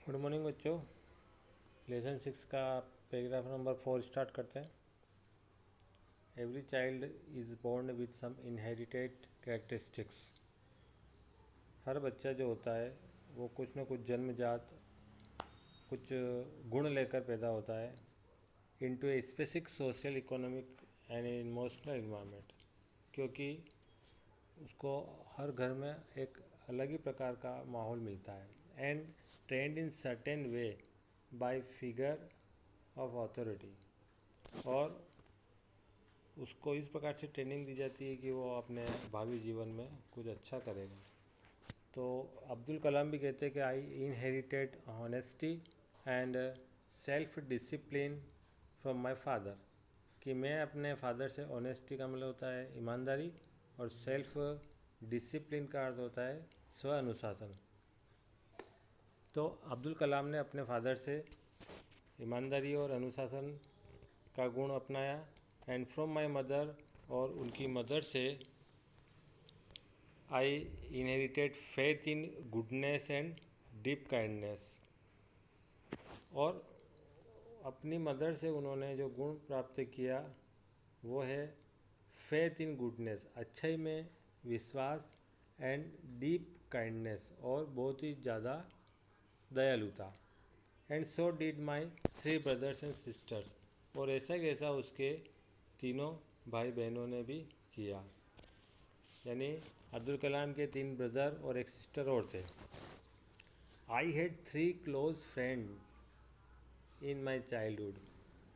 Good morning बच्चों। Lesson 6 का paragraph number 4 start करते हैं। Every child is born with some inherited characteristics. हर बच्चा जो होता है वो कुछ न कुछ जन्मजात कुछ गुण लेकर पैदा होता है into a specific social economic and emotional environment, क्योंकि उसको हर घर में एक अलग ही प्रकार का माहौल मिलता है। And trend in certain way by figure of authority, और उसको इस प्रकार से ट्रेनिंग दी जाती है कि वो अपने भावी जीवन में कुछ अच्छा करेगा। तो अब्दुल कलाम भी कहते हैं कि आई inherited honesty and self discipline from my father, कि मैं अपने फादर से ऑनेस्टी का मतलब होता है ईमानदारी, और सेल्फ डिसिप्लिन का अर्थ होता है स्व अनुशासन। तो अब्दुल कलाम ने अपने फादर से ईमानदारी और अनुशासन का गुण अपनाया। एंड फ्रॉम माय मदर, और उनकी मदर से आई inherited faith in goodness and deep kindness, और अपनी मदर से उन्होंने जो गुण प्राप्त किया वो है फेथ इन गुडनेस, अच्छाई में विश्वास, एंड डीप काइंडनेस, और बहुत ही ज़्यादा दयालुता। And so did my 3 brothers and sisters, और ऐसा कैसा उसके तीनों भाई बहनों ने भी किया। यानी अब्दुल कलाम के 3 ब्रदर और एक सिस्टर और थे। I had 3 close friend in my childhood,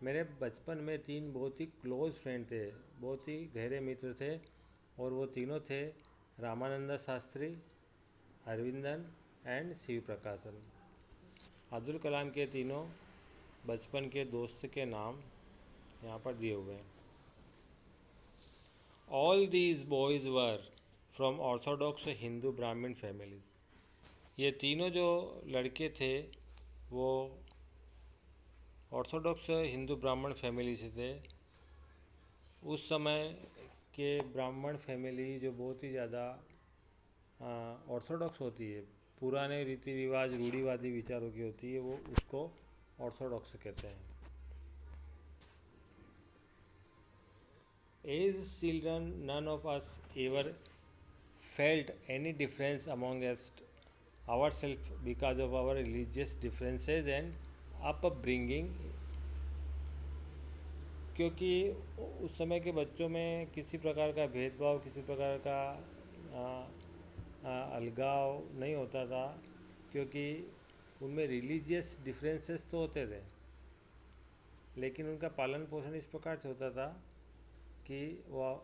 मेरे बचपन में 3 बहुत ही क्लोज फ्रेंड थे, बहुत ही गहरे मित्र थे, और वो तीनों थे रामानंद शास्त्री, अरविंदन एंड शिव प्रकाशन। अब्दुल कलाम के तीनों बचपन के दोस्त के नाम यहाँ पर दिए हुए हैं। All these boys were from Orthodox Hindu ब्राह्मण फैमिलीज़, ये तीनों जो लड़के थे वो ऑर्थोडॉक्स हिंदू ब्राह्मण फैमिली से थे। उस समय के ब्राह्मण फैमिली जो बहुत ही ज़्यादा ऑर्थोडॉक्स होती है, पुराने रीति रिवाज रूढ़िवादी विचारों की होती है, वो उसको ऑर्थोडॉक्स कहते हैं। As children, none of us ever felt any difference among ourselves because of our religious differences and upbringing, क्योंकि उस समय के बच्चों में किसी प्रकार का भेदभाव, किसी प्रकार का अलगाव नहीं होता था, क्योंकि उनमें रिलीजियस डिफरेंसेस तो होते थे, लेकिन उनका पालन पोषण इस प्रकार से होता था कि वह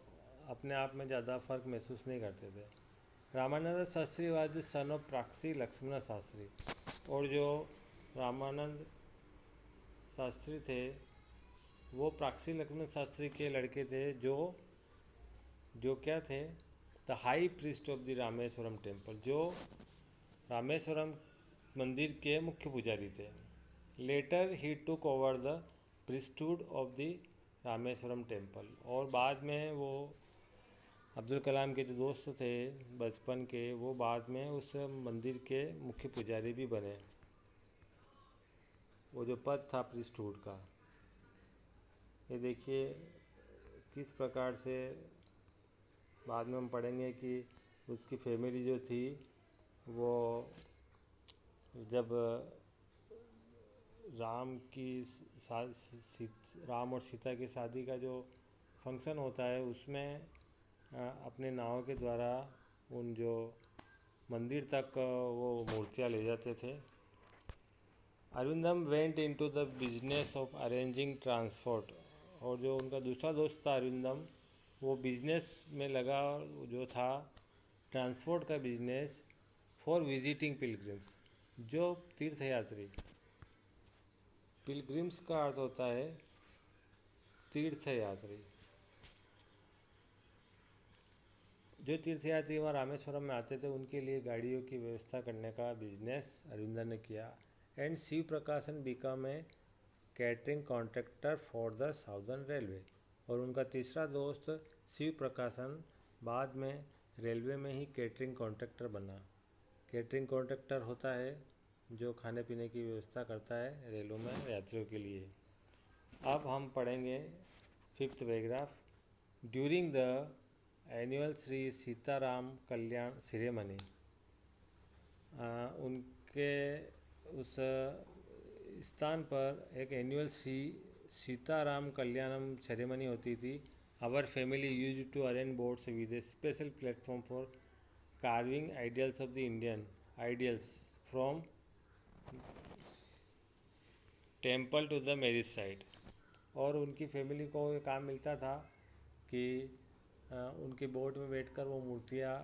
अपने आप में ज़्यादा फर्क महसूस नहीं करते थे। Ramanand Shastri was the son of Prakshi Lakshman Shastri, और जो रामानंद शास्त्री थे वो प्राक्षी लक्ष्मण शास्त्री के लड़के थे, जो क्या थे, the high priest of the Rameswaram temple, जो रामेश्वरम मंदिर के मुख्य पुजारी थे। Later he took over the priesthood of the Rameswaram temple, और बाद में वो अब्दुल कलाम के जो दोस्त थे बचपन के, वो बाद में उस मंदिर के मुख्य पुजारी भी बने। वो जो पद था प्रीस्टहुड का, ये देखिए किस प्रकार से बाद में हम पढ़ेंगे कि उसकी फैमिली जो थी वो जब राम और सीता की शादी का जो फंक्शन होता है उसमें अपने नाव के द्वारा उन जो मंदिर तक वो मूर्तियाँ ले जाते थे। Aravindan went into the business of arranging transport, और जो उनका दूसरा दोस्त था अरविंदम, वो बिजनेस में लगा, जो था ट्रांसपोर्ट का बिजनेस, फॉर विजिटिंग पिलग्रिम्स, जो तीर्थयात्री। पिलग्रिम्स का अर्थ होता है तीर्थयात्री। जो तीर्थयात्री वहाँ रामेश्वरम में आते थे उनके लिए गाड़ियों की व्यवस्था करने का बिजनेस अरविंदन ने किया। एंड शिव प्रकाशन become a catering contractor for the southern railway, और उनका तीसरा दोस्त शिव प्रकाशन बाद में रेलवे में ही कैटरिंग कॉन्ट्रैक्टर बना। कैटरिंग कॉन्ट्रैक्टर होता है जो खाने पीने की व्यवस्था करता है रेलों में यात्रियों के लिए। अब हम पढ़ेंगे 5th paragraph. During the annual Shri Sitaram Kalyan ceremony, उनके उस स्थान पर एक एनुअल सीताराम कल्याणम सेरेमनी होती थी। Our family used to arrange boats with a special platform for carrying idols of the Indian idols from temple to the marriage site. और उनकी family को ये काम मिलता था कि उनके बोट में बैठकर वो मूर्तियाँ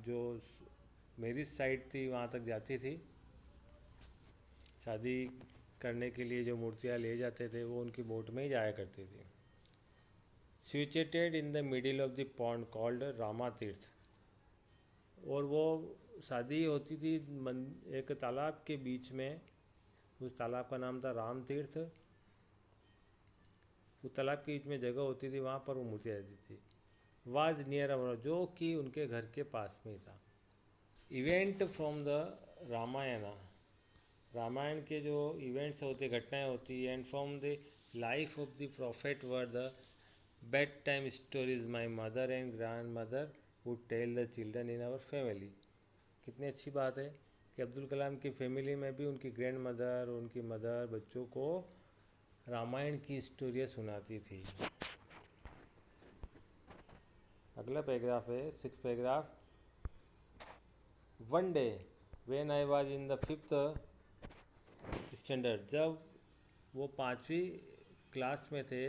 जो मैरिज साइट थी वहाँ तक जाती थी। शादी करने के लिए जो मूर्तियाँ ले जाते थे वो उनकी बोट में ही जाया करती थी। Situated in the middle of the pond called Rama तीर्थ, और वो शादी होती थी एक तालाब के बीच में। उस तालाब का नाम था राम तीर्थ। उस तालाब के बीच में जगह होती थी, वहाँ पर वो मूर्ति रहती थी। वाज नियर अवर, जो कि उनके घर के पास में था। Event from the Ramayana, Ramayana के जो इवेंट्स होते, घटनाएं होती, and from the life of the prophet were the bedtime stories my mother and grandmother would tell the children in our family. कितनी अच्छी बात है कि अब्दुल कलाम की फैमिली में भी उनकी ग्रैंड मदर, उनकी मदर बच्चों को रामायण की स्टोरियाँ सुनाती थी। अगला पैराग्राफ है 6th paragraph. One day when I was in the 5th standard, जब वो 5वीं क्लास में थे,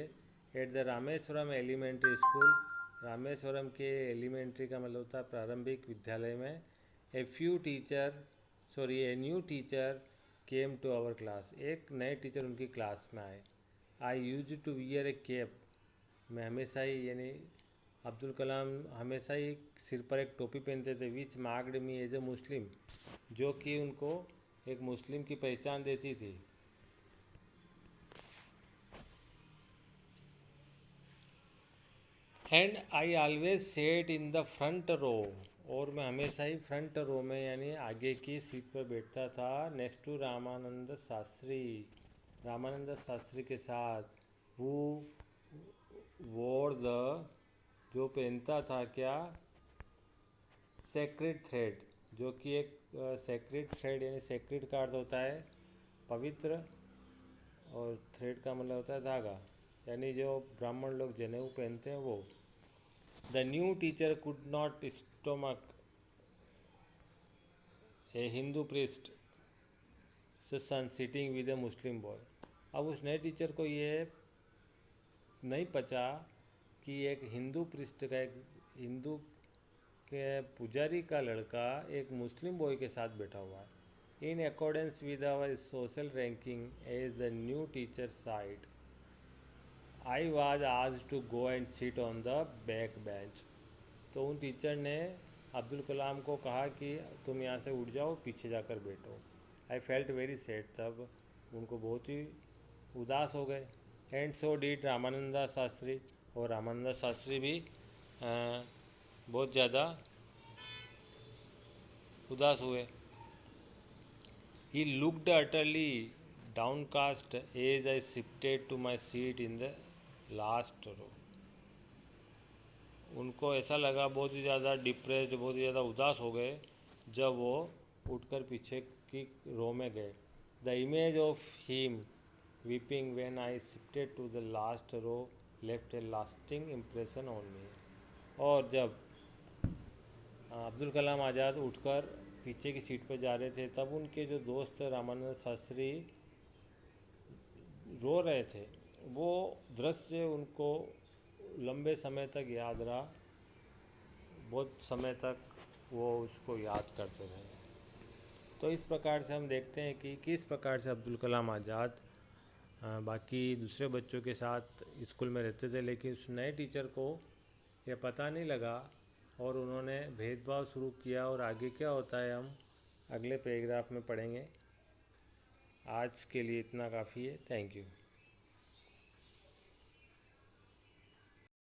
at the Rameswaram elementary school, Rameswaram के एलिमेंट्री का मतलब था प्रारंभिक विद्यालय में, a new teacher came to our class, एक नए टीचर उनकी क्लास में आए। I use to wear a cap, मैं हमेशा ही, यानी अब्दुल कलाम हमेशा ही सिर पर एक टोपी पहनते थे, विच मार्क्ड मी एज ए मुस्लिम, जो कि उनको एक मुस्लिम की पहचान देती थी। And I always sat in the front row, और मैं हमेशा ही फ्रंट रो में यानी आगे की सीट पर बैठता था, नेक्स्ट टू रामानंद शास्त्री, रामानंद शास्त्री के साथ। वो वोर द, जो पहनता था क्या, सेक्रेड थ्रेड, जो कि एक सेक्रेड थ्रेड यानी सेक्रेड का अर्थ होता है पवित्र, और थ्रेड का मतलब होता है धागा, यानी जो ब्राह्मण लोग जनेऊ पहनते हैं वो। The new teacher could not stomach a Hindu priest son sitting with a Muslim boy. अब उस नए टीचर को ये नहीं पचा कि एक हिंदू प्रिस्ट का, एक हिंदू के पुजारी का लड़का एक मुस्लिम बॉय के साथ बैठा हुआ है। In accordance with our social ranking as the new teacher side, I was asked to go and sit on the back bench. तो उन टीचर ने अब्दुल कलाम को कहा कि तुम यहाँ से उठ जाओ, पीछे जाकर बैठो। आई फेल्ट वेरी सैड, तब उनको बहुत ही उदास हो गए। And so did Ramananda Shastri, और रामानंदा शास्त्री भी बहुत ज़्यादा उदास हुए। He looked utterly downcast as I shifted to my seat in the last row. उनको ऐसा लगा, बहुत ही ज़्यादा डिप्रेस्ड, बहुत ही ज़्यादा उदास हो गए जब वो उठकर पीछे की रो में गए। The image of him weeping when I shifted to the last row left a lasting impression on me. और जब अब्दुल कलाम आज़ाद उठकर पीछे की सीट पर जा रहे थे, तब उनके जो दोस्त रामानंद शास्त्री रो रहे थे, वो दृश्य उनको लंबे समय तक याद रहा, बहुत समय तक वो उसको याद करते रहे। तो इस प्रकार से हम देखते हैं कि किस प्रकार से अब्दुल कलाम आज़ाद बाकी दूसरे बच्चों के साथ स्कूल में रहते थे, लेकिन उस नए टीचर को यह पता नहीं लगा और उन्होंने भेदभाव शुरू किया। और आगे क्या होता है हम अगले पैराग्राफ में पढ़ेंगे। आज के लिए इतना काफ़ी है। Thank you.